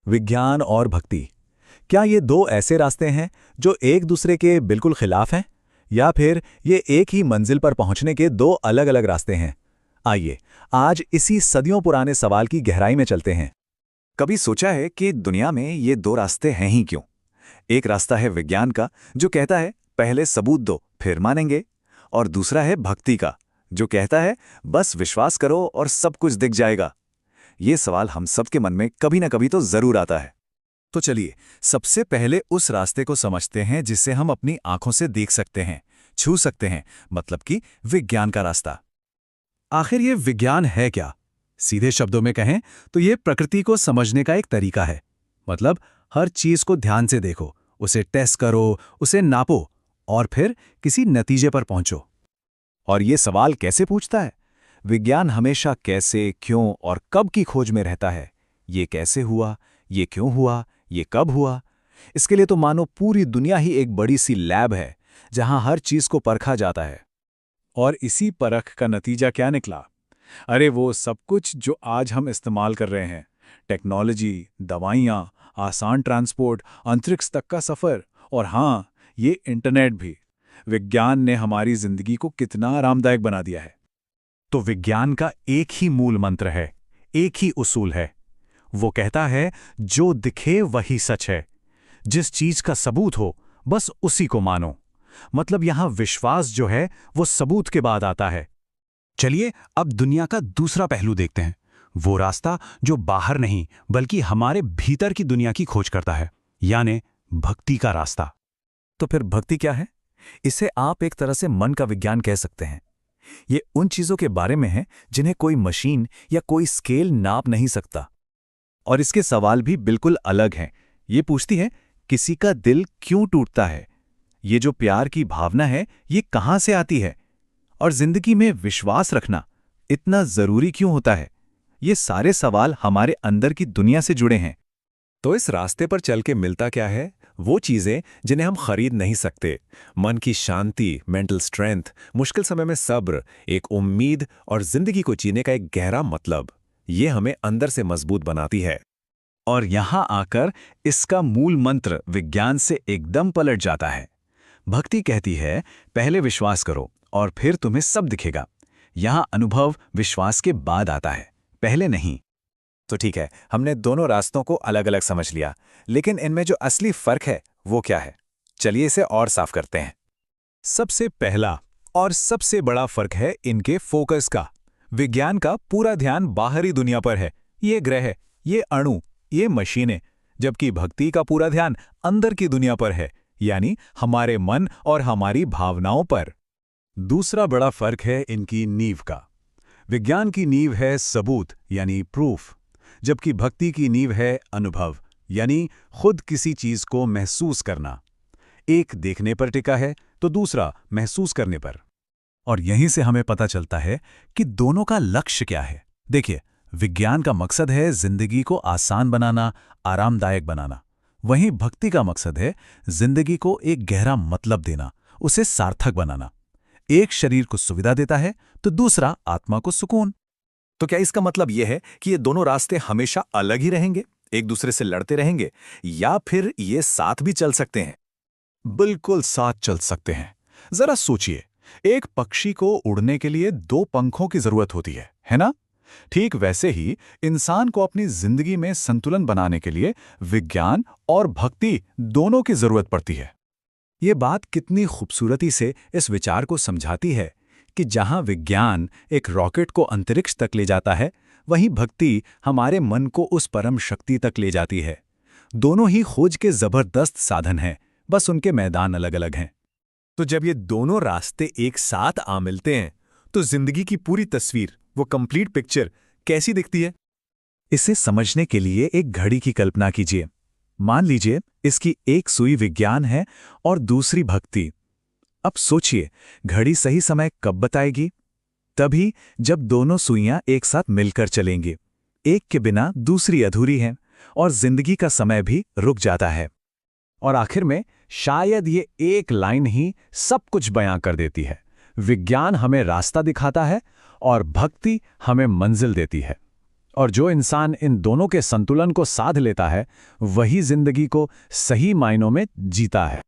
विज्ञान और भक्ति, क्या ये दो ऐसे रास्ते हैं जो एक दूसरे के बिल्कुल खिलाफ हैं, या फिर ये एक ही मंजिल पर पहुंचने के दो अलग-अलग रास्ते हैं? आइए, आज इसी सदियों पुराने सवाल की गहराई में चलते हैं। कभी सोचा है कि दुनिया में ये दो रास्ते हैं ही क्यों? एक रास्ता है विज्ञान का, जो कहता है पहले सबूत दो फिर मानेंगे, और दूसरा है भक्ति का, जो कहता है बस विश्वास करो और सब कुछ दिख जाएगा। ये सवाल हम सबके मन में कभी ना कभी तो जरूर आता है। तो चलिए, सबसे पहले उस रास्ते को समझते हैं जिसे हम अपनी आंखों से देख सकते हैं, छू सकते हैं, मतलब कि विज्ञान का रास्ता। आखिर ये विज्ञान है क्या? सीधे शब्दों में कहें तो ये प्रकृति को समझने का एक तरीका है। मतलब हर चीज को ध्यान से देखो, उसे टेस्ट करो, उसे नापो और फिर किसी नतीजे पर पहुंचो। और ये सवाल कैसे पूछता है? विज्ञान हमेशा कैसे, क्यों और कब की खोज में रहता है। ये कैसे हुआ, ये क्यों हुआ, ये कब हुआ? इसके लिए तो मानो पूरी दुनिया ही एक बड़ी सी लैब है, जहां हर चीज को परखा जाता है। और इसी परख का नतीजा क्या निकला? अरे वो सब कुछ जो आज हम इस्तेमाल कर रहे हैं। टेक्नोलॉजी, दवाइयाँ, आसान ट्रांसपोर्ट, अंतरिक्ष तक का सफ़र, और हाँ, ये इंटरनेट भी। विज्ञान ने हमारी जिंदगी को कितना आरामदायक बना दिया है। तो विज्ञान का एक ही मूल मंत्र है, एक ही उसूल है। वो कहता है, जो दिखे वही सच है। जिस चीज का सबूत हो, बस उसी को मानो। मतलब यहां विश्वास जो है वो सबूत के बाद आता है। चलिए अब दुनिया का दूसरा पहलू देखते हैं, वो रास्ता जो बाहर नहीं बल्कि हमारे भीतर की दुनिया की खोज करता है, यानी भक्ति का रास्ता। तो फिर भक्ति क्या है? इसे आप एक तरह से मन का विज्ञान कह सकते हैं। ये उन चीजों के बारे में है जिन्हें कोई मशीन या कोई स्केल नाप नहीं सकता। और इसके सवाल भी बिल्कुल अलग हैं। ये पूछती है, किसी का दिल क्यों टूटता है? ये जो प्यार की भावना है, ये कहां से आती है? और जिंदगी में विश्वास रखना इतना जरूरी क्यों होता है? ये सारे सवाल हमारे अंदर की दुनिया से जुड़े हैं। तो इस रास्ते पर चल के मिलता क्या है? वो चीजें जिन्हें हम खरीद नहीं सकते। मन की शांति, मेंटल स्ट्रेंथ, मुश्किल समय में सब्र, एक उम्मीद और जिंदगी को जीने का एक गहरा मतलब। ये हमें अंदर से मजबूत बनाती है। और यहां आकर इसका मूल मंत्र विज्ञान से एकदम पलट जाता है। भक्ति कहती है, पहले विश्वास करो और फिर तुम्हें सब दिखेगा। यहां अनुभव विश्वास के बाद आता है, पहले नहीं। तो ठीक है, हमने दोनों रास्तों को अलग अलग समझ लिया, लेकिन इनमें जो असली फर्क है वो क्या है? चलिए इसे और साफ करते हैं। सबसे पहला और सबसे बड़ा फर्क है इनके फोकस का। विज्ञान का पूरा ध्यान बाहरी दुनिया पर है, ये ग्रह, ये अणु, ये मशीनें, जबकि भक्ति का पूरा ध्यान अंदर की दुनिया पर है, यानी हमारे मन और हमारी भावनाओं पर। दूसरा बड़ा फर्क है इनकी नींव का। विज्ञान की नींव है सबूत यानी प्रूफ, जबकि भक्ति की नींव है अनुभव, यानी खुद किसी चीज को महसूस करना। एक देखने पर टिका है तो दूसरा महसूस करने पर। और यहीं से हमें पता चलता है कि दोनों का लक्ष्य क्या है। देखिए, विज्ञान का मकसद है जिंदगी को आसान बनाना, आरामदायक बनाना। वहीं भक्ति का मकसद है जिंदगी को एक गहरा मतलब देना, उसे सार्थक बनाना। एक शरीर को सुविधा देता है तो दूसरा आत्मा को सुकून। तो क्या इसका मतलब यह है कि ये दोनों रास्ते हमेशा अलग ही रहेंगे, एक दूसरे से लड़ते रहेंगे, या फिर ये साथ भी चल सकते हैं? बिल्कुल साथ चल सकते हैं। जरा सोचिए, एक पक्षी को उड़ने के लिए दो पंखों की जरूरत होती है ना? ठीक वैसे ही इंसान को अपनी जिंदगी में संतुलन बनाने के लिए विज्ञान और भक्ति दोनों की जरूरत पड़ती है। ये बात कितनी खूबसूरती से इस विचार को समझाती है कि जहां विज्ञान एक रॉकेट को अंतरिक्ष तक ले जाता है, वहीं भक्ति हमारे मन को उस परम शक्ति तक ले जाती है। दोनों ही खोज के जबरदस्त साधन हैं, बस उनके मैदान अलग अलग हैं। तो जब ये दोनों रास्ते एक साथ आ मिलते हैं, तो जिंदगी की पूरी तस्वीर, वो कंप्लीट पिक्चर कैसी दिखती है? इसे समझने के लिए एक घड़ी की कल्पना कीजिए। मान लीजिए इसकी एक सुई विज्ञान है और दूसरी भक्ति। अब सोचिए, घड़ी सही समय कब बताएगी? तभी जब दोनों सुइयां एक साथ मिलकर चलेंगी। एक के बिना दूसरी अधूरी है और जिंदगी का समय भी रुक जाता है। और आखिर में शायद ये एक लाइन ही सब कुछ बयां कर देती है। विज्ञान हमें रास्ता दिखाता है और भक्ति हमें मंजिल देती है। और जो इंसान इन दोनों के संतुलन को साध लेता है वही जिंदगी को सही मायनों में जीता है।